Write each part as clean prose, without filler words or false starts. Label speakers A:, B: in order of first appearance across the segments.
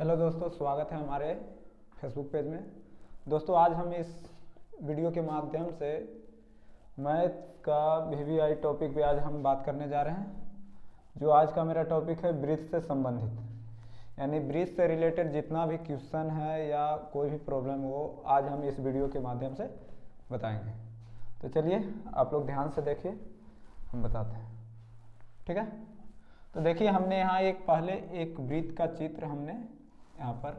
A: Hello दोस्तों, स्वागत है हमारे फेसबुक पेज में। दोस्तों, आज हम इस वीडियो के माध्यम से मैथ का वीवीआई टॉपिक पे आज हम बात करने जा रहे हैं। जो आज का मेरा टॉपिक है ब्रीथ से संबंधित, यानी ब्रीथ से रिलेटेड जितना भी क्वेश्चन है या कोई भी प्रॉब्लम हो, आज हम इस वीडियो के माध्यम से बताएंगे। तो चलिए आप लोग ध्यान से देखिए, हम बताते हैं। ठीक है, तो देखिए हमने यहाँ पहले एक ब्रीथ का चित्र हमने यहाँ पर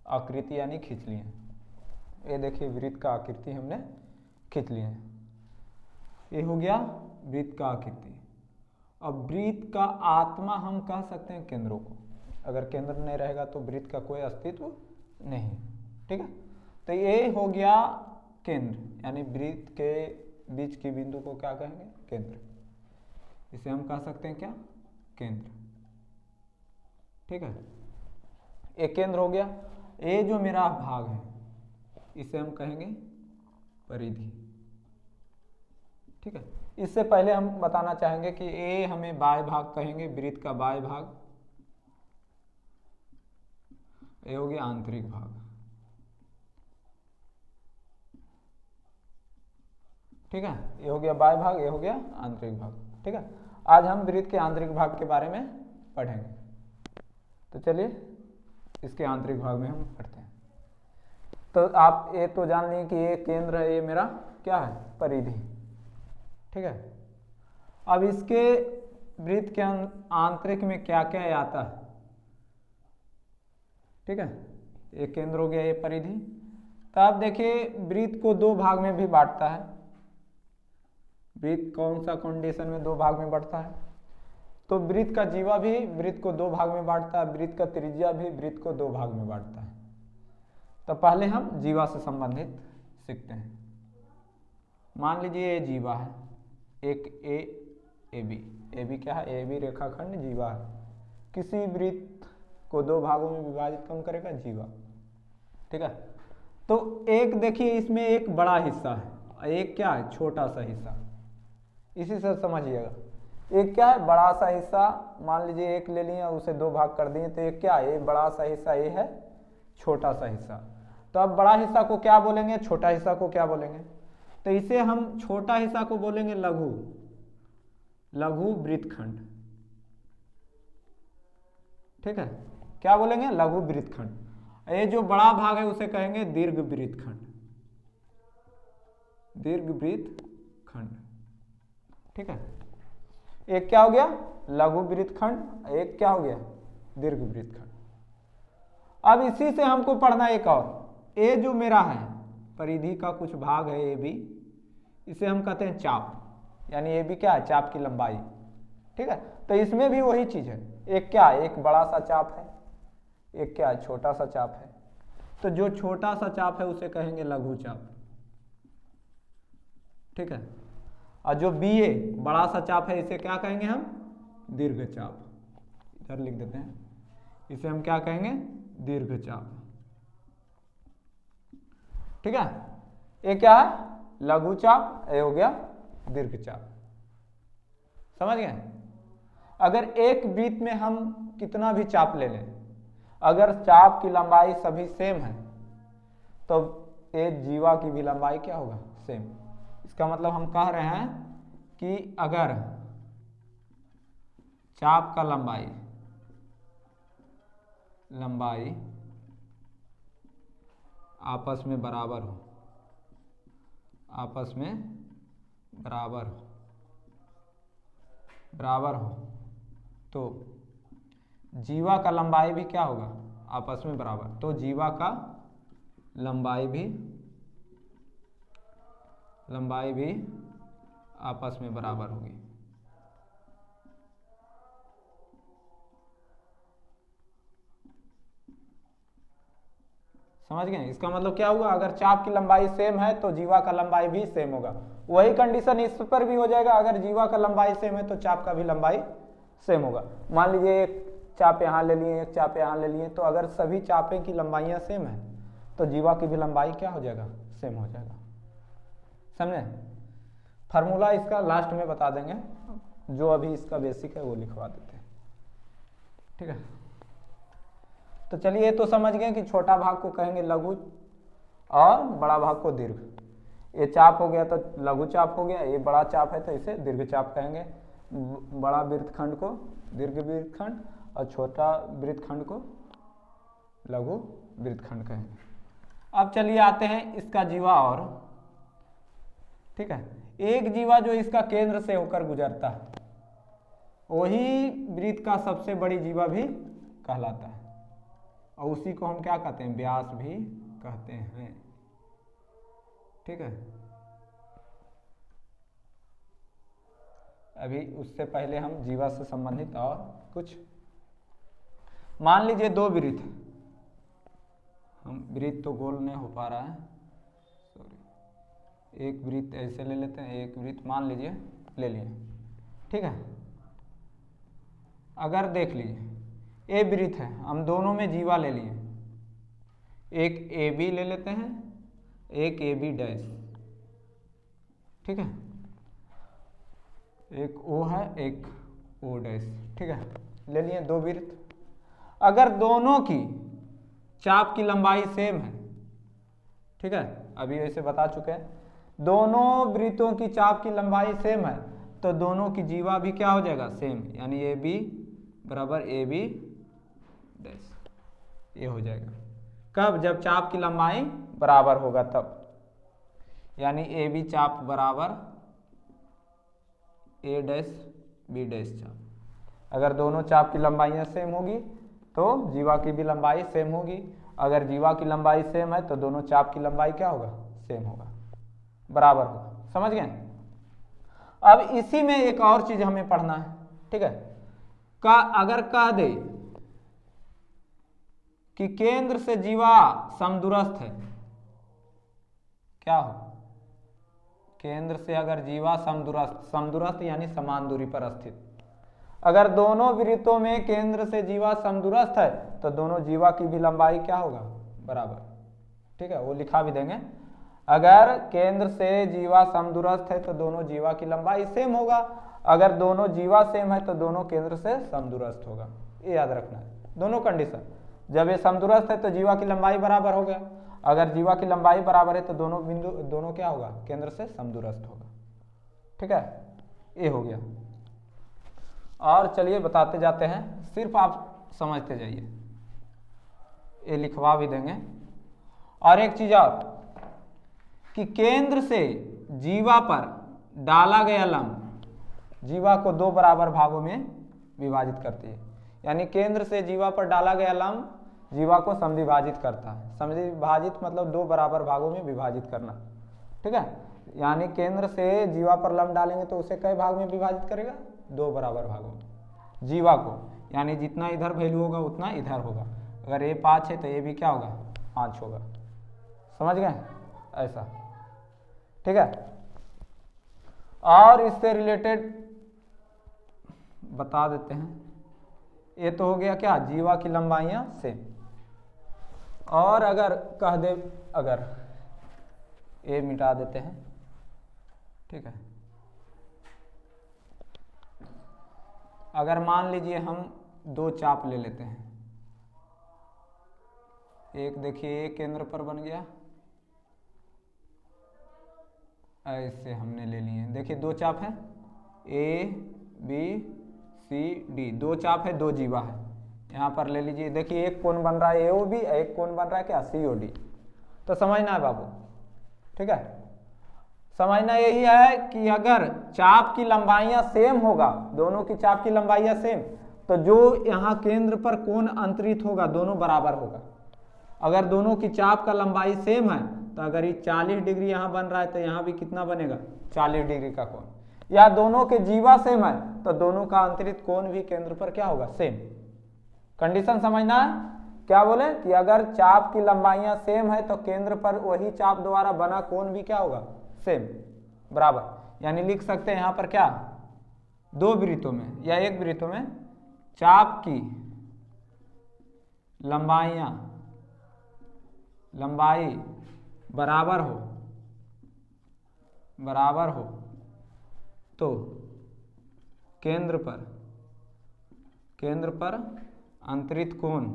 A: आकृति यानी खींच लिए हैं। ये देखिए ब्रीथ का आकृति हमने खींच लिए हैं। ये हो गया ब्रीथ का आकृति। अब ब्रीथ का आत्मा हम कह सकते हैं केंद्रों को। अगर केंद्र नहीं रहेगा तो ब्रीथ का कोई अस्तित्व नहीं। ठीक है, तो ये हो गया केंद्र, यानी ब्रीथ के बीच की बिंदु को क्या कहेंगे? केंद्र। इसे हम कह सकते हैं क्या? केंद्र। ठीक है, एक केंद्र हो गया। ये जो मेरा भाग है इसे हम कहेंगे परिधि। ठीक है, इससे पहले हम बताना चाहेंगे कि ये हमें बाह्य भाग कहेंगे, ब्रीथ का बाह्य भाग। ये हो गया आंतरिक भाग। ठीक है, ये हो गया बाह्य भाग, ये हो गया आंतरिक भाग। ठीक है, आज हम ब्रीथ के आंतरिक भाग के बारे में पढ़ेंगे। तो चलिए इसके आंतरिक भाग में हम पढ़ते हैं। तो आप ये तो जान लिए कि ये केंद्र है, ये मेरा क्या है? परिधि। ठीक है, अब इसके ब्रीथ के आंतरिक में क्या क्या आता है? ठीक है, ये केंद्र हो गया, ये परिधि। तो आप देखिए ब्रीथ को दो भाग में भी बांटता है। ब्रीथ कौन सा कंडीशन में दो भाग में बढ़ता है? तो ब्रीथ का जीवा भी ब्रीथ को दो भाग में बांटता है, ब्रीथ का त्रिज्या भी ब्रीथ को दो भाग में बांटता है। तो पहले हम जीवा से संबंधित सीखते हैं। मान लीजिए ये जीवा है, एक ए बी। ए बी क्या है? ए बी रेखाखंड जीवा है। किसी ब्रीथ को दो भागों में विभाजित कौन करेगा? जीवा। ठीक है, तो एक देखिए इसमें एक बड़ा हिस्सा है, एक क्या है? छोटा सा हिस्सा। इसी से समझिएगा, एक क्या है? बड़ा सा हिस्सा। मान लीजिए एक ले लिए, उसे दो भाग कर दिए, तो एक क्या है? ये बड़ा सा हिस्सा, ये है छोटा सा हिस्सा। तो अब बड़ा हिस्सा को क्या बोलेंगे? छोटा हिस्सा को क्या बोलेंगे? तो इसे हम छोटा हिस्सा को बोलेंगे लघु, लघु वृत्तखंड। ठीक है, क्या बोलेंगे? लघु वृत्तखंड। ये जो बड़ा भाग है उसे कहेंगे दीर्घ वृत्तखंड, दीर्घ वृत्तखंड। ठीक है, एक क्या हो गया? लघु वृत्तखंड। एक क्या हो गया? दीर्घ वृत्तखंड। अब इसी से हमको पढ़ना एक और, ये जो मेरा है परिधि का कुछ भाग है, ये भी, इसे हम कहते हैं चाप, यानी ये भी क्या है? चाप की लंबाई। ठीक है, तो इसमें भी वही चीज है। एक क्या है? एक बड़ा सा चाप है, एक क्या है? छोटा सा चाप है। तो जो छोटा सा चाप है उसे कहेंगे लघु चाप। ठीक है, और जो बी ए बड़ा सा चाप है इसे क्या कहेंगे हम? दीर्घ चाप। इधर लिख देते हैं, इसे हम क्या कहेंगे? दीर्घ चाप। ठीक है, ये क्या है? लघु चाप। ये हो गया दीर्घ चाप। समझ गए? अगर एक वृत्त में हम कितना भी चाप ले लें, अगर चाप की लंबाई सभी सेम है तो एक जीवा की भी लंबाई क्या होगा? सेम। इसका मतलब हम कह रहे हैं कि अगर चाप का लंबाई आपस में बराबर हो, आपस में बराबर हो तो जीवा का लंबाई भी क्या होगा? आपस में बराबर। तो जीवा का लंबाई भी आपस में बराबर होगी। समझ गए? इसका मतलब क्या हुआ? अगर चाप की लंबाई सेम है तो जीवा का लंबाई भी सेम होगा। वही कंडीशन इस पर भी हो जाएगा, अगर जीवा का लंबाई सेम है तो चाप का भी लंबाई सेम होगा। मान लीजिए एक चाप यहाँ ले लिए, एक चाप यहाँ ले लिए, तो अगर सभी चापे की लंबाइयाँ सेम है तो जीवा की भी लंबाई क्या हो जाएगा? सेम हो जाएगा। समझे? फार्मूला इसका लास्ट में बता देंगे, जो अभी इसका बेसिक है वो लिखवा देते हैं। ठीक है, तो चलिए ये तो समझ गए कि छोटा भाग को कहेंगे लघु और बड़ा भाग को दीर्घ। ये चाप हो गया तो लघु चाप हो गया, ये बड़ा चाप है तो इसे दीर्घ चाप कहेंगे। बड़ा वृत्तखंड को दीर्घ वृत्तखंड और छोटा वृत्तखंड को लघु वृत्तखंड कहेंगे। अब चलिए आते हैं इसका जीवा और, ठीक है, एक जीवा जो इसका केंद्र से होकर गुजरता है वही वृत्त का सबसे बड़ी जीवा भी कहलाता है, और उसी को हम क्या कहते हैं, व्यास भी कहते हैं। ठीक है, अभी उससे पहले हम जीवा से संबंधित और कुछ, मान लीजिए दो वृत्त, हम वृत्त तो गोल नहीं हो पा रहा है, सॉरी, एक वृत्त ऐसे ले लेते हैं, एक वृत्त मान लीजिए ले लिए, ठीक है। अगर देख लीजिए ए वृत्त है, हम दोनों में जीवा ले लिए, एक ए बी ले लेते हैं, एक ए बी डैश, ठीक है, एक ओ है एक ओ डैश, ठीक है, ले लिए दो वृत्त। अगर दोनों की चाप की लंबाई सेम है, ठीक है, अभी ऐसे बता चुके हैं, दोनों वृत्तों की चाप की लंबाई सेम है तो दोनों की जीवा भी क्या हो जाएगा, सेम, यानी ए बी बराबर ए बी डैश, ये हो जाएगा। कब, जब चाप की लंबाई बराबर होगा तब, यानी ए बी चाप बराबर ए डैश बी डैश चाप। अगर दोनों चाप की लंबाइयाँ सेम होगी तो जीवा की भी लंबाई सेम होगी। अगर जीवा की लंबाई सेम है तो दोनों चाप की लंबाई क्या होगा, सेम होगा, बराबर होगा। समझ गए। अब इसी में एक और चीज हमें पढ़ना है, ठीक है, अगर कह दे कि केंद्र से जीवा समदूरस्थ है, क्या हो, केंद्र से अगर जीवा समदूरस्थ, समदूरस्थ यानी समान दूरी पर स्थित, अगर दोनों वृत्तों में केंद्र से जीवा समदूरस्थ है तो दोनों जीवा की भी लंबाई क्या होगा, बराबर, ठीक है, वो लिखा भी देंगे। अगर केंद्र से जीवा समदूरस्थ है तो दोनों जीवा की लंबाई सेम होगा, अगर दोनों जीवा सेम है तो दोनों केंद्र से समदूरस्थ होगा। ये याद रखना है, दोनों कंडीशन, जब ये समदूरस्थ है तो जीवा की लंबाई बराबर हो गया, अगर जीवा की लंबाई बराबर है तो दोनों बिंदु, दोनों क्या होगा, केंद्र से समदूरस्थ होगा, ठीक है, ये हो गया। और चलिए बताते जाते हैं, सिर्फ आप समझते जाइए, ये लिखवा भी देंगे। और एक चीज और कि केंद्र से जीवा पर डाला गया लंब जीवा को दो बराबर भागों में विभाजित करती है, यानी केंद्र से जीवा पर डाला गया लंब जीवा को समद्विभाजित करता है। समद्विभाजित मतलब दो बराबर भागों में विभाजित करना, ठीक है, यानी केंद्र से जीवा पर लंब डालेंगे तो उसे कई भाग में विभाजित करेगा, दो बराबर भागों में जीवा को, यानी जितना इधर वैल्यू होगा उतना इधर होगा। अगर ये 5 है तो ये भी क्या होगा, 5 होगा। समझ गए, ऐसा, ठीक है। और इससे रिलेटेड बता देते हैं, ये तो हो गया क्या, जीवा की लंबाइयां सेम। और अगर कह दे, अगर ये मिटा देते हैं, ठीक है, अगर मान लीजिए हम दो चाप ले लेते हैं, एक देखिए एक केंद्र पर बन गया, ऐसे हमने ले लिए, देखिए दो चाप है, ए बी सी डी, दो चाप है, दो जीवा है, यहाँ पर ले लीजिए, देखिए एक कोण बन रहा है ए ओ बी, एक कोण बन रहा है क्या, सी ओ डी। तो समझना है बाबू, ठीक है, समझना यही है कि अगर चाप की लंबाइयां सेम होगा, दोनों की चाप की लंबाइयां सेम, तो जो यहाँ केंद्र पर कोण अंतरित होगा दोनों बराबर होगा। अगर दोनों की चाप का लंबाई सेम है तो अगर ये 40 डिग्री यहाँ बन रहा है तो यहाँ भी कितना बनेगा, 40 डिग्री का कोण, या दोनों के जीवा सेम है तो दोनों का अंतरित कोण भी केंद्र पर क्या होगा, सेम। कंडीशन समझना है, क्या बोले कि अगर चाप की लंबाइयां सेम है तो केंद्र पर वही चाप द्वारा बना कोण भी क्या होगा, सेम, बराबर। यानी लिख सकते हैं यहाँ पर क्या, दो वृत्तों में या एक वृत्तों में चाप की लंबाई बराबर हो तो केंद्र पर अंतरित कोण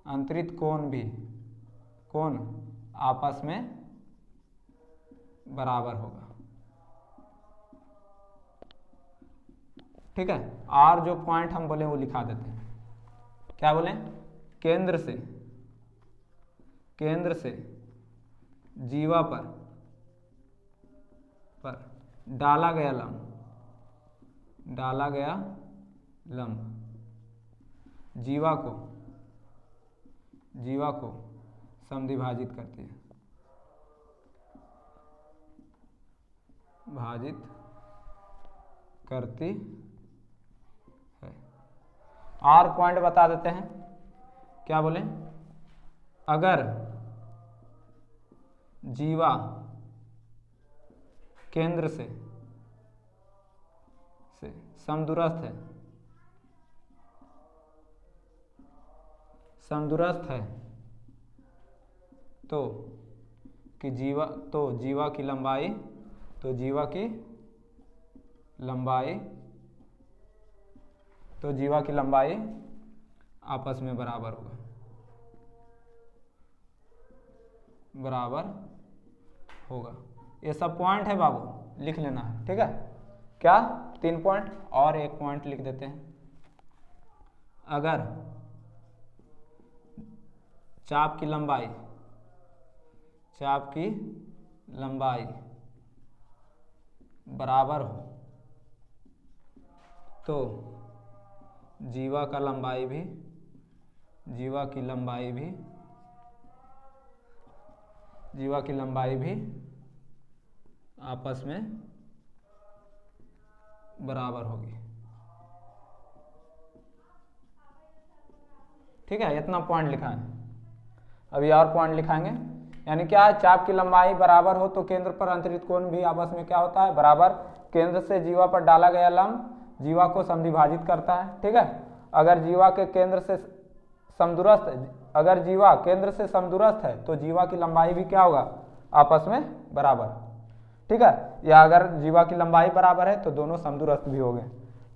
A: अंतरित कोण आपस में बराबर होगा। ठीक है, और जो पॉइंट हम बोले वो लिखा देते हैं। क्या बोले? केंद्र से जीवा पर डाला गया लंब जीवा को समद्विभाजित करती है, और पॉइंट बता देते हैं। क्या बोले? अगर जीवा केंद्र से समदूरस्थ है तो जीवा की लंबाई आपस में बराबर होगा। ये सब पॉइंट है बाबू, लिख लेना है। ठीक है, क्या 3 पॉइंट और 1 पॉइंट लिख देते हैं। अगर चाप की लंबाई बराबर हो तो जीवा की लंबाई भी आपस में बराबर होगी। ठीक है, इतना पॉइंट लिखा है। अभी और पॉइंट लिखाएंगे। यानी क्या? चाप की लंबाई बराबर हो तो केंद्र पर अंतरित कोण भी आपस में क्या होता है? बराबर। केंद्र से जीवा पर डाला गया लंब जीवा को समद्विभाजित करता है। ठीक है, अगर जीवा केंद्र से समदूरस्थ है तो जीवा की लंबाई भी क्या होगा? आपस में बराबर। ठीक है, या अगर जीवा की लंबाई बराबर है तो दोनों समदूरस्थ भी हो गए।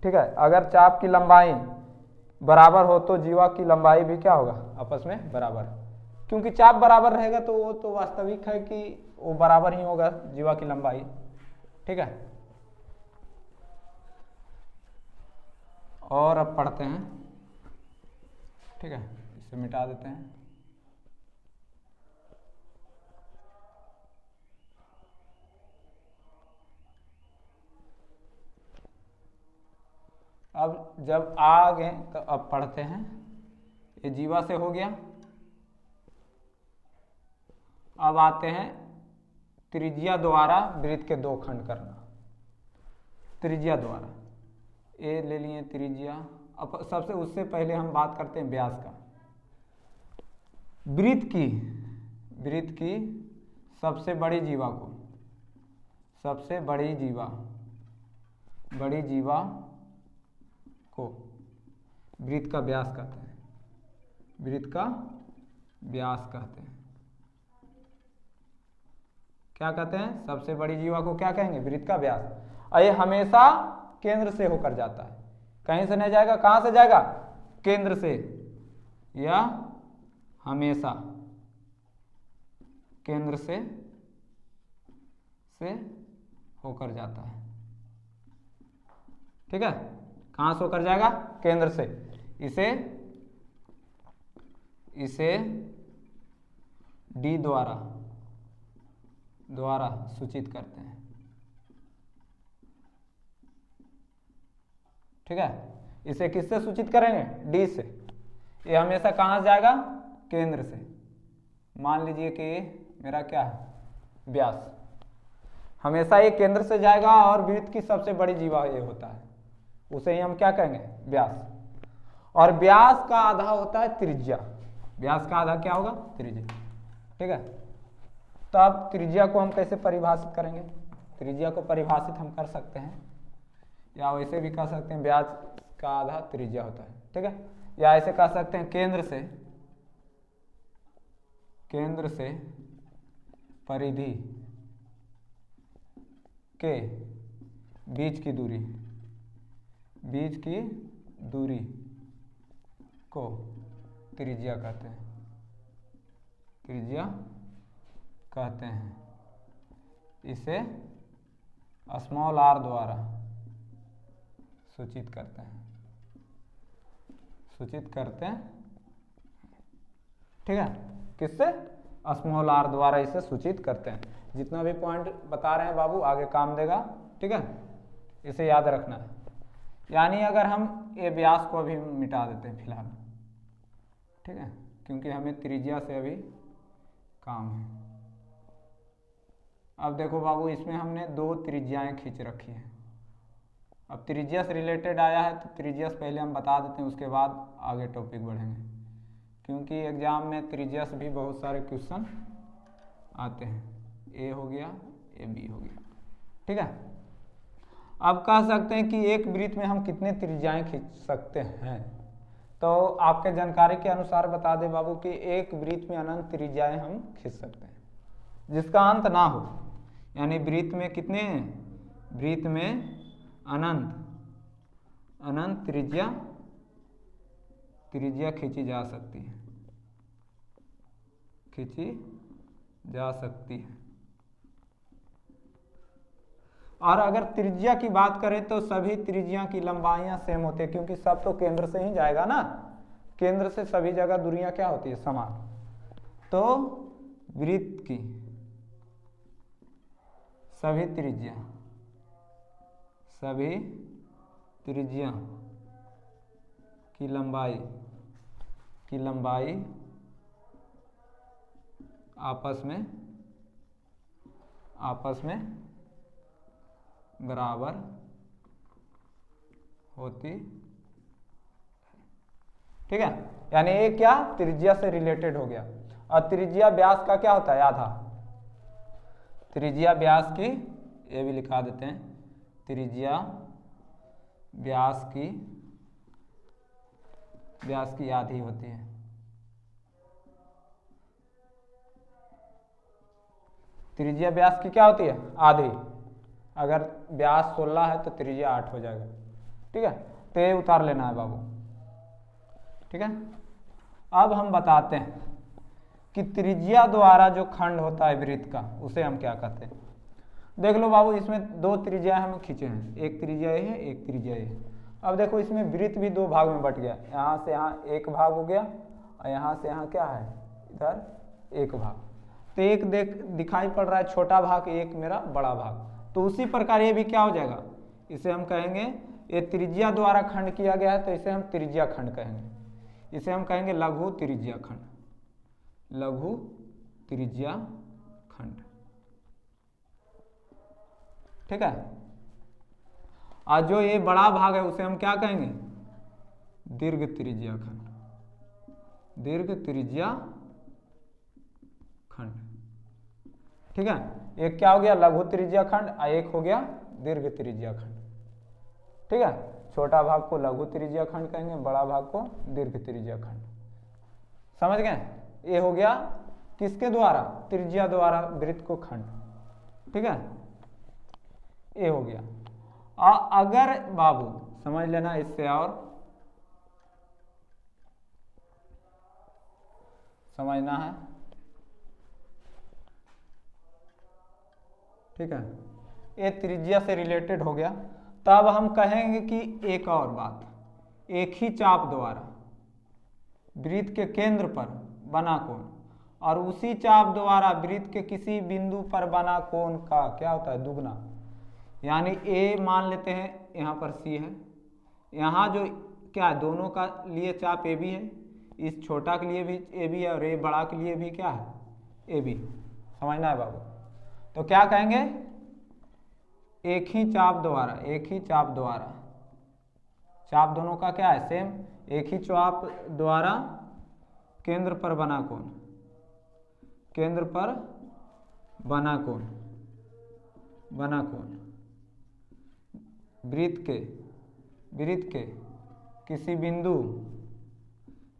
A: ठीक है, अगर चाप की लंबाई बराबर हो तो जीवा की लंबाई भी क्या होगा? आपस में बराबर। क्योंकि चाप बराबर रहेगा तो वो तो वास्तविक है कि वो बराबर ही होगा जीवा की लंबाई। ठीक है, और अब पढ़ते हैं। ठीक है, इसे मिटा देते हैं। अब जब आ गए तो अब पढ़ते हैं। ये जीवा से हो गया। अब आते हैं त्रिज्या द्वारा वृत्त के 2 खंड करना। त्रिज्या द्वारा ए ले लिए त्रिज्या। अब उससे पहले हम बात करते हैं व्यास का। वृत्त की सबसे बड़ी जीवा को वृत्त का व्यास कहते हैं। क्या कहते हैं? सबसे बड़ी जीवा को क्या कहेंगे? वृत्त का व्यास। और ये हमेशा केंद्र से होकर जाता है, कहीं से नहीं जाएगा। कहां से जाएगा? केंद्र से। या हमेशा केंद्र से होकर जाता है। ठीक है, कहां से होकर जाएगा? केंद्र से। इसे डी द्वारा सूचित करते हैं। ठीक है, इसे किससे सूचित करेंगे? डी से। ये हमेशा कहां से जाएगा? केंद्र से। मान लीजिए कि मेरा क्या है? व्यास। हमेशा ये केंद्र से जाएगा और वृत्त की सबसे बड़ी जीवा ये होता है, उसे ही हम क्या कहेंगे? व्यास। और व्यास का आधा होता है त्रिज्या। व्यास का आधा क्या होगा? त्रिज्या। ठीक है, तो अब त्रिज्या को हम कैसे परिभाषित करेंगे? त्रिज्या को परिभाषित हम कर सकते हैं, या वैसे भी कह सकते हैं व्यास का आधा त्रिज्या होता है। ठीक है, या ऐसे कह सकते हैं केंद्र से परिधि के बीच की दूरी को त्रिज्या कहते हैं, त्रिज्या कहते हैं। इसे स्मॉल r द्वारा सूचित करते हैं, सूचित करते हैं। ठीक है, किससे? स्मॉल r द्वारा इसे सूचित करते हैं। जितना भी पॉइंट बता रहे हैं बाबू आगे काम देगा। ठीक है, इसे याद रखना है। यानी अगर हम ये व्यास को अभी मिटा देते हैं फिलहाल, ठीक है, क्योंकि हमें त्रिज्या से अभी काम है। अब देखो बाबू, इसमें हमने 2 त्रिज्याएं खींच रखी हैं। अब त्रिज्या से रिलेटेड आया है तो त्रिज्या से पहले हम बता देते हैं, उसके बाद आगे टॉपिक बढ़ेंगे, क्योंकि एग्जाम में त्रिज्या से भी बहुत सारे क्वेश्चन आते हैं। ए हो गया, ए बी हो गया। ठीक है, अब कह सकते हैं कि एक वृत्त में हम कितने त्रिज्याएं खींच सकते हैं। तो आपके जानकारी के अनुसार बता दें बाबू कि एक वृत्त में अनंत त्रिज्याएं हम खींच सकते हैं जिसका अंत ना हो। यानी वृत्त में कितने, वृत्त में अनंत त्रिज्या खींची जा सकती है, खींची जा सकती है। और अगर त्रिज्या की बात करें तो सभी त्रिज्या की लंबाइयां सेम होती है, क्योंकि सब तो केंद्र से ही जाएगा ना, केंद्र से सभी जगह दूरियां क्या होती है, समान। तो वृत्त की सभी त्रिज्या की लंबाई आपस में बराबर होती। ठीक है, यानी ये क्या, त्रिज्या से रिलेटेड हो गया। और त्रिज्या व्यास का क्या होता है, आधा। त्रिज्या व्यास की, ये भी लिखा देते हैं, त्रिज्या व्यास की आधी होती है। त्रिज्या व्यास की क्या होती है, आधी। अगर व्यास 16 है तो त्रिज्या 8 हो जाएगा। ठीक है, तो ये उतार लेना है बाबू। ठीक है, अब हम बताते हैं कि त्रिज्या द्वारा जो खंड होता है वृत्त का, उसे हम क्या कहते हैं। देख लो बाबू, इसमें 2 त्रिज्याएं हम खींचे हैं, एक त्रिज्या ये है, एक त्रिज्या ये है। अब देखो इसमें वृत्त भी 2 भाग में बट गया, यहाँ से यहाँ एक भाग हो गया और यहाँ से यहाँ क्या है, इधर एक भाग। तो एक दिखाई पड़ रहा है छोटा भाग, एक मेरा बड़ा भाग। तो उसी प्रकार ये भी क्या हो जाएगा, इसे हम कहेंगे, ये त्रिज्या द्वारा खंड किया गया है तो इसे हम त्रिज्या खंड कहेंगे। इसे हम कहेंगे लघु त्रिज्या खंड, लघु त्रिज्या खंड। ठीक है, और जो ये बड़ा भाग है उसे हम क्या कहेंगे, दीर्घ त्रिज्या खंड, दीर्घ त्रिज्या खंड। ठीक है, एक क्या हो गया, लघु त्रिज्या खंड, और एक हो गया दीर्घ त्रिज्या खंड। ठीक है, छोटा भाग को लघु त्रिज्या खंड कहेंगे, बड़ा भाग को दीर्घ त्रिज्या खंड। समझ गए, ये हो गया किसके द्वारा, त्रिज्या द्वारा वृत्त को खंड। ठीक है, ये हो गया। अगर बाबू समझ लेना, इससे और समझना है। ठीक है, ये त्रिज्या से रिलेटेड हो गया। तब हम कहेंगे कि एक और बात, एक ही चाप द्वारा वृत्त के केंद्र पर बना कोण और उसी चाप द्वारा वृत्त के किसी बिंदु पर बना कोण का क्या होता है, दुगना। यानी ए मान लेते हैं, यहाँ पर सी है, यहाँ जो क्या है, दोनों का लिए चाप ए बी है, इस छोटा के लिए भी ए बी है और ये बड़ा के लिए भी क्या है, ए बी। समझना है बाबू। तो क्या कहेंगे, एक ही चाप द्वारा, एक ही चाप द्वारा, चाप दोनों का क्या है, सेम, एक ही चाप द्वारा केंद्र पर बना कोण, केंद्र पर बना कोण, बना कोण वृत्त के किसी बिंदु,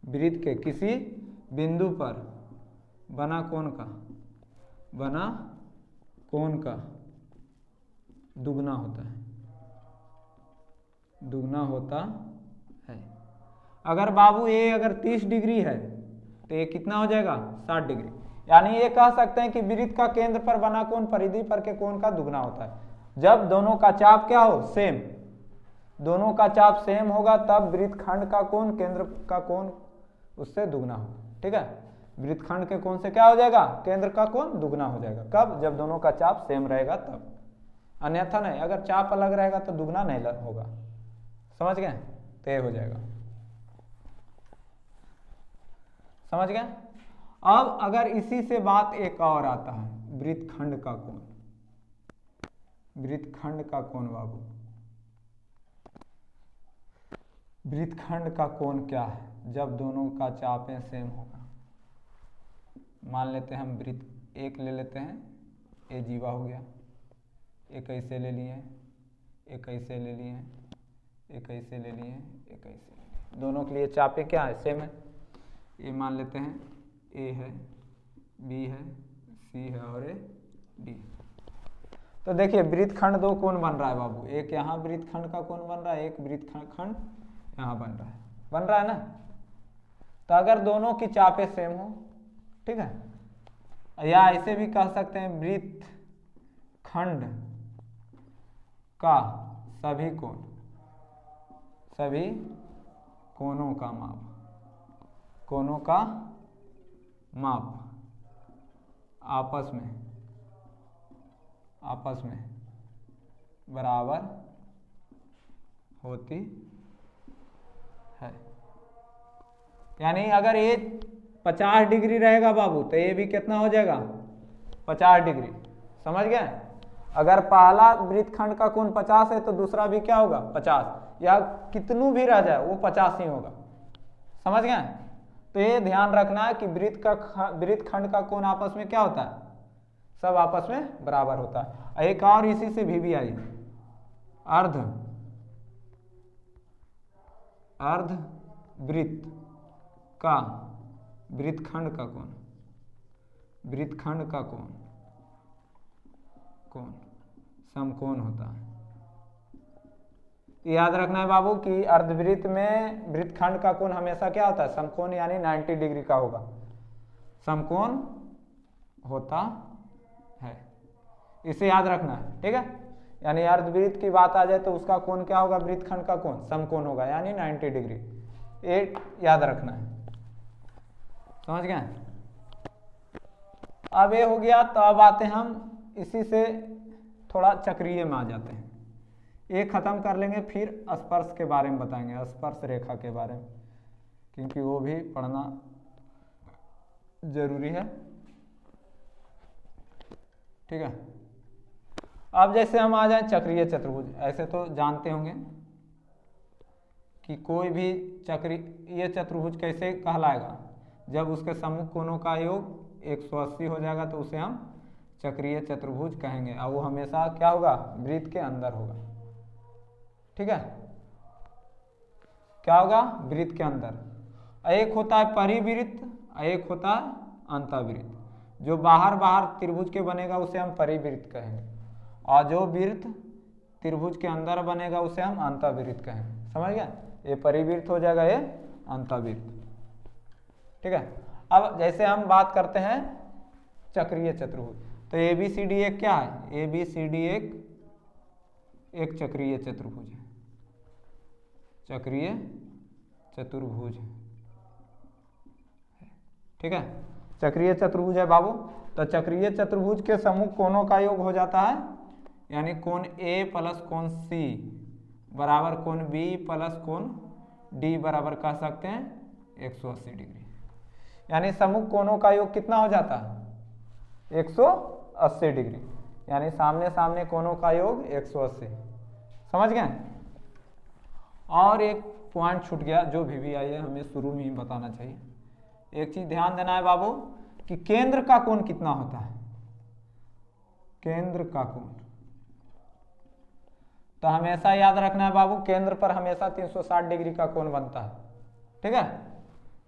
A: वृत्त के किसी बिंदु पर बना कोण का, बना कोण का दुगना होता है, दुगना होता है। अगर बाबू ये अगर 30 डिग्री है तो ये कितना हो जाएगा 60 डिग्री। यानी ये कह सकते हैं कि वृत्त का केंद्र पर बना कोण परिधि पर के कोण का दुगना होता है। जब दोनों का चाप क्या हो, सेम, दोनों का चाप सेम होगा तब वृत्तखंड का कोण केंद्र का कोण उससे दुगना होगा। ठीक है, वृत्तखंड के कोण से क्या हो जाएगा, केंद्र का कोण दुगना हो जाएगा। कब, जब दोनों का चाप सेम रहेगा तब, अन्यथा नहीं। अगर चाप अलग रहेगा तो दुगना नहीं होगा। समझ गए, तो ये हो जाएगा। समझ गए। अब अगर इसी से बात एक और आता है, वृत्तखंड का कोण। वृत्तखंड का कोण बाबू, वृत्तखंड का कोण क्या है जब दोनों का चापें सेम होगा। मान लेते हैं हम वृत्त एक ले लेते हैं, ए जीवा हो गया, एक ऐसे ले लिए, एक ऐसे ले लिए, एक ऐसे ले लिए, एक ऐसे ले लिए। दोनों के लिए चापें क्या है, सेम है। ये मान लेते हैं ए है, बी है, सी है और ए डी। तो देखिए वृत्तखंड दो कोण बन रहा है बाबू, एक यहाँ वृत्तखंड का कोण बन रहा है, एक वृत्तखंड यहाँ बन रहा है ना। तो अगर दोनों की चापें सेम हो, ठीक है, या ऐसे भी कह सकते हैं वृत्तखंड का सभी कोण, सभी कोणों का माप, कोणों का माप आपस में बराबर होती है। यानी अगर ये 50 डिग्री रहेगा बाबू तो ये भी कितना हो जाएगा 50 डिग्री। समझ गए। अगर पहला वृत्तखंड का कोण 50 है तो दूसरा भी क्या होगा 50, या कितनू भी रह जाए वो 50 ही होगा। समझ गए। तो ये ध्यान रखना है कि वृत्तखंड का कोण आपस में क्या होता है, सब आपस में बराबर होता है। एक और इसी से भी आई, अर्ध वृत्त का वृत्तखंड का कोण, वृत्तखंड का कोण समकोण होता है। याद रखना है बाबू कि अर्धवृत्त में वृत्तखंड का कोण हमेशा क्या होता है, समकोण, यानी 90 डिग्री का होगा, समकोण होता है। इसे याद रखना है, ठीक है। यानी अर्धवृत्त की बात आ जाए तो उसका कोण क्या होगा, वृत्तखंड का कोण समकोण होगा, यानी 90 डिग्री। ये याद रखना है। समझ गए। अब ये हो गया, तो अब आते हम इसी से थोड़ा चक्रीय में आ जाते हैं। ये खत्म कर लेंगे, फिर स्पर्श के बारे में बताएंगे, स्पर्श रेखा के बारे में, क्योंकि वो भी पढ़ना जरूरी है। ठीक है। अब जैसे हम आ जाए चक्रीय चतुर्भुज, ऐसे तो जानते होंगे कि कोई भी चक्रीय चतुर्भुज कैसे कहलाएगा, जब उसके सम्मुख कोणों का योग 180 हो जाएगा तो उसे हम चक्रीय चतुर्भुज कहेंगे, और वो हमेशा क्या होगा, वृत्त के अंदर होगा। ठीक है। क्या होगा, वृत्त के अंदर। एक होता है परिवृत्त, एक होता है अंतःवृत्त। जो बाहर त्रिभुज के बनेगा उसे हम परिवृत्त कहेंगे, और जो वृत्त त्रिभुज के अंदर बनेगा उसे हम अंतःवृत्त कहेंगे। समझ गए। ये परिवृत्त हो जाएगा, ये अंतःवृत्त। ठीक है। अब जैसे हम बात करते हैं चक्रीय चतुर्भुज, तो ABCD एक क्या है, ABCD एक चक्रीय चतुर्भुज है, चक्रीय चतुर्भुज है। ठीक है, चक्रीय चतुर्भुज है बाबू। तो चक्रीय चतुर्भुज के सम्मुख कोणों का योग हो जाता है, यानी कोण A प्लस कोण C बराबर कोण B प्लस कोण D बराबर कह सकते हैं 180 डिग्री। यानी सम्मुख कोणों का योग कितना हो जाता है 180 डिग्री, यानी सामने सामने कोणों का योग 180। समझ गए। और एक पॉइंट छूट गया जो भी आई है, हमें शुरू में ही बताना चाहिए। एक चीज ध्यान देना है बाबू कि केंद्र का कोण कितना होता है, केंद्र का कोण। तो हमेशा याद रखना है बाबू, केंद्र पर हमेशा 360 डिग्री का कोण बनता है। ठीक है,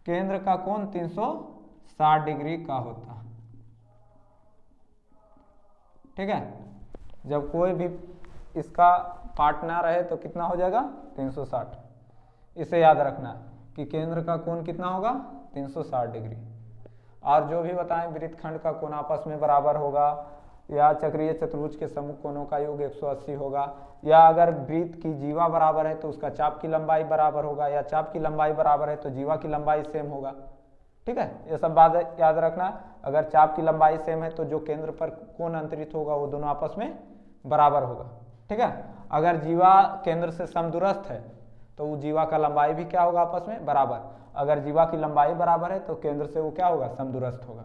A: केंद्र का कोण 360 डिग्री का होता है। ठीक है। जब कोई भी इसका पार्ट ना रहे तो कितना हो जाएगा 360। इसे याद रखना है। कि केंद्र का कोण कितना होगा 360 डिग्री। और जो भी बताएं वृत्तखंड का कोण आपस में बराबर होगा, या चक्रीय चतुर्भुज के सम्मुख कोणों का योग 180 होगा, या अगर वृत्त की जीवा बराबर है तो उसका चाप की लंबाई बराबर होगा, या चाप की लंबाई बराबर है तो जीवा की लंबाई सेम होगा। ठीक है, ये सब बात याद रखना। अगर चाप की लंबाई सेम है तो जो केंद्र पर कोण अंतरित होगा वो दोनों आपस में बराबर होगा। ठीक है, अगर जीवा केंद्र से समदूरस्थ है तो वो जीवा का लंबाई भी क्या होगा आपस में बराबर। अगर जीवा की लंबाई बराबर है तो केंद्र से वो क्या होगा समदूरस्थ होगा,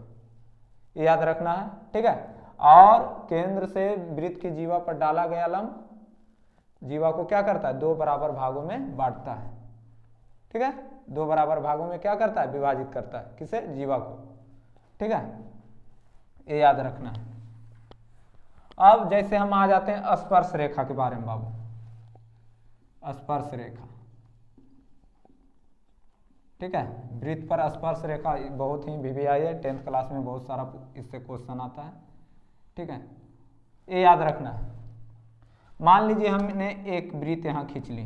A: ये याद रखना है। ठीक है, और केंद्र से वृत्त की जीवा पर डाला गया लंब जीवा को क्या करता है 2 बराबर भागों में बांटता है। ठीक है, 2 बराबर भागों में क्या करता है विभाजित करता है, किसे जीवा को। ठीक है, ये याद रखना है। अब जैसे हम आ जाते हैं स्पर्श रेखा के बारे में बाबू। स्पर्श रेखा, ठीक है, वृत्त पर स्पर्श रेखा बहुत ही VVI है, 10th क्लास में बहुत सारा इससे क्वेश्चन आता है। ठीक है, ये याद रखना है। मान लीजिए हमने एक वृत्त यहाँ खींच ली,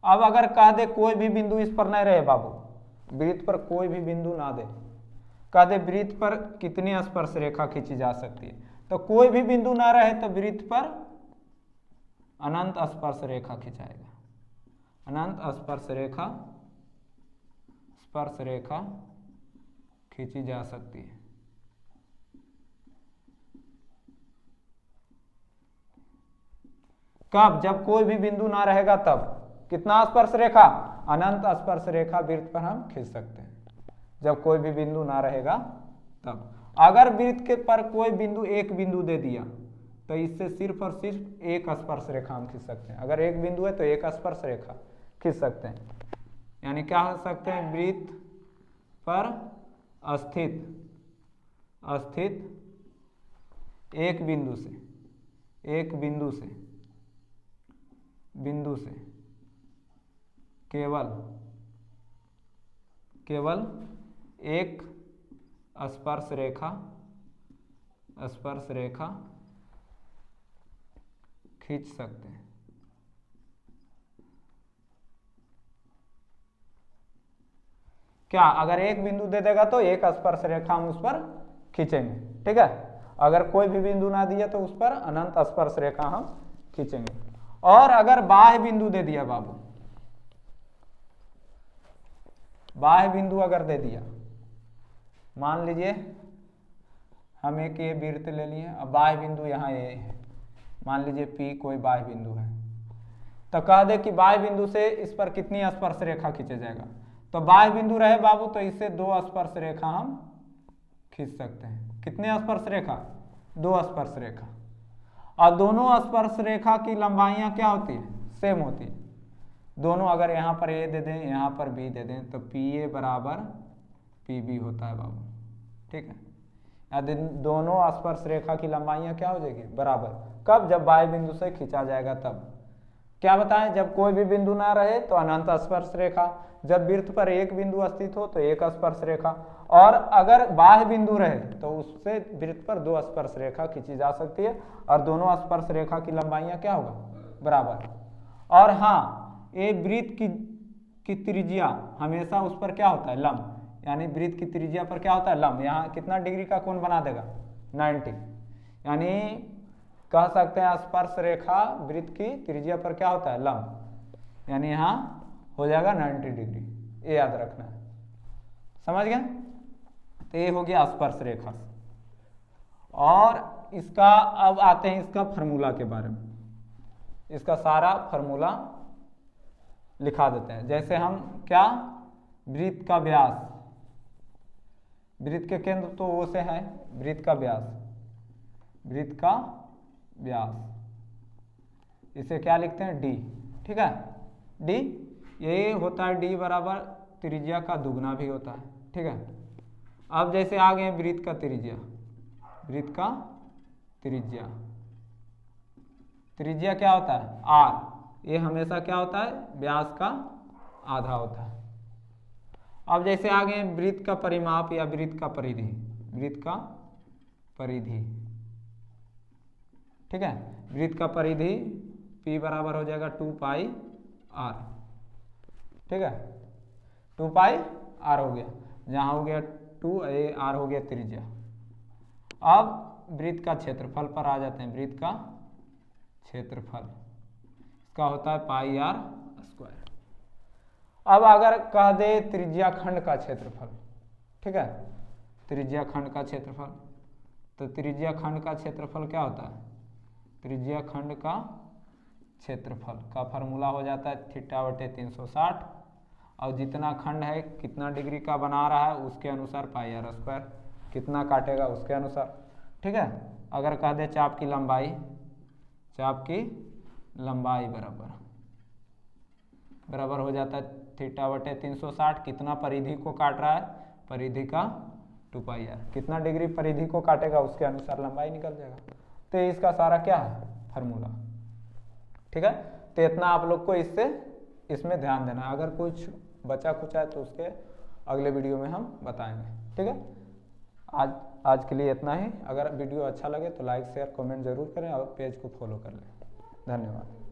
A: अब अगर कह दे कोई भी बिंदु इस पर नहीं रहे बाबू, वृत्त पर कोई भी बिंदु ना दे, कह दे वृत्त पर कितनी स्पर्श रेखा खींची जा सकती है, तो कोई भी बिंदु ना रहे तो वृत्त पर अनंत स्पर्श रेखा खिंचाएगा। अनंत स्पर्श रेखा खींची जा सकती है। कब? जब कोई भी बिंदु ना रहेगा तब। कितना स्पर्श रेखा? अनंत स्पर्श रेखा वृत्त पर हम खींच सकते हैं जब कोई भी बिंदु ना रहेगा तब। अगर वृत्त के पर कोई बिंदु एक बिंदु दे दिया तो इससे सिर्फ और सिर्फ एक स्पर्श रेखा हम खींच सकते हैं। अगर एक बिंदु है तो एक स्पर्श रेखा खींच सकते हैं। यानी क्या हो सकते हैं, वृत्त पर स्थित एक बिंदु से केवल एक स्पर्श रेखा खींच सकते हैं। क्या? अगर एक बिंदु दे देगा तो एक स्पर्श रेखा हम उस पर खींचेंगे। ठीक है, अगर कोई भी बिंदु ना दिया तो उस पर अनंत स्पर्श रेखा हम खींचेंगे। और अगर बाह्य बिंदु दे दिया बाबू, बाह्य बिंदु अगर दे दिया, मान लीजिए हम एक ये वृत्त ले लिए, अब बाह्य बिंदु यहाँ ये है, मान लीजिए P कोई बाह्य बिंदु है, तो कह दे कि बाह्य बिंदु से इस पर कितनी स्पर्श रेखा खींचा जाएगा। तो बाह्य बिंदु रहे बाबू तो इससे 2 स्पर्श रेखा हम खींच सकते हैं। कितने स्पर्श रेखा? 2 स्पर्श रेखा। और दोनों स्पर्श रेखा की लंबाइयां क्या होती है? सेम होती है। दोनों अगर यहाँ पर A दे दें, यहाँ पर B दे दें, तो PA बराबर PB होता है बाबू। ठीक है, यदि दोनों स्पर्श रेखा की लंबाइयां क्या हो जाएगी? बराबर। कब? जब बाह्य बिंदु से खींचा जाएगा तब। क्या बताएं? जब कोई भी बिंदु ना रहे तो अनंत स्पर्श रेखा, जब वृत्त पर एक बिंदु स्थित हो तो एक स्पर्श रेखा, और अगर बाह्य बिंदु रहे तो उससे वृत्त पर 2 स्पर्श रेखा खींची जा सकती है, और दोनों स्पर्श रेखा की लंबाइयां क्या होगा? बराबर। और हाँ, ये वृत्त की त्रिज्या हमेशा उस पर क्या होता है? लंब। यानी वृत्त की त्रिज्या पर क्या होता है? लंब। यहाँ कितना डिग्री का कोण बना देगा? 90। यानी कह सकते हैं स्पर्श रेखा वृत्त की त्रिज्या पर क्या होता है? लंब। यानी यहाँ हो जाएगा 90 डिग्री। ये याद रखना है, समझ गए? तो ये हो गया स्पर्श रेखा। और इसका अब आते हैं इसका फार्मूला के बारे में। इसका सारा फार्मूला लिखा देते हैं। जैसे हम क्या, वृत्त का व्यास, वृत्त के केंद्र तो वो से है, वृत्त का व्यास, इसे क्या लिखते हैं? D। ठीक है, D ये होता है D बराबर त्रिज्या का दुगना भी होता है। ठीक है, अब जैसे आ गए वृत्त का त्रिज्या क्या होता है? R। ये हमेशा क्या होता है? व्यास का आधा होता है। अब जैसे आ गए वृत्त का परिमाप या वृत्त का परिधि। ठीक है, वृत्त का परिधि P बराबर हो जाएगा 2 पाई R। ठीक है, 2 पाई आर हो गया, जहाँ हो गया 2 आर हो गया त्रिज्या। अब वृत्त का क्षेत्रफल पर आ जाते हैं। वृत्त का क्षेत्रफल इसका होता है पाई आर स्क्वायर। अब अगर कह दे त्रिज्या खंड का क्षेत्रफल, ठीक है, त्रिज्या खंड का क्षेत्रफल, तो त्रिज्या खंड का क्षेत्रफल क्या होता है? त्रिज्या खंड का क्षेत्रफल का फार्मूला हो जाता है θ/360, और जितना खंड है कितना डिग्री का बना रहा है उसके अनुसार पाई आर स्क्वायर, कितना काटेगा उसके अनुसार, ठीक है। अगर कह दे चाप की लंबाई, चाप की लंबाई बराबर हो जाता है θ/360, कितना परिधि को काट रहा है? परिधि का 2 पाई आर, कितना डिग्री परिधि को काटेगा उसके अनुसार लंबाई निकल जाएगा। तो इसका सारा क्या है? फार्मूला, ठीक है। तो इतना आप लोग को इसमें ध्यान देना। अगर कुछ बचा खुचा है तो उसके अगले वीडियो में हम बताएंगे, ठीक है। आज के लिए इतना ही। अगर वीडियो अच्छा लगे तो लाइक शेयर कमेंट जरूर करें और पेज को फॉलो कर लें। धन्यवाद।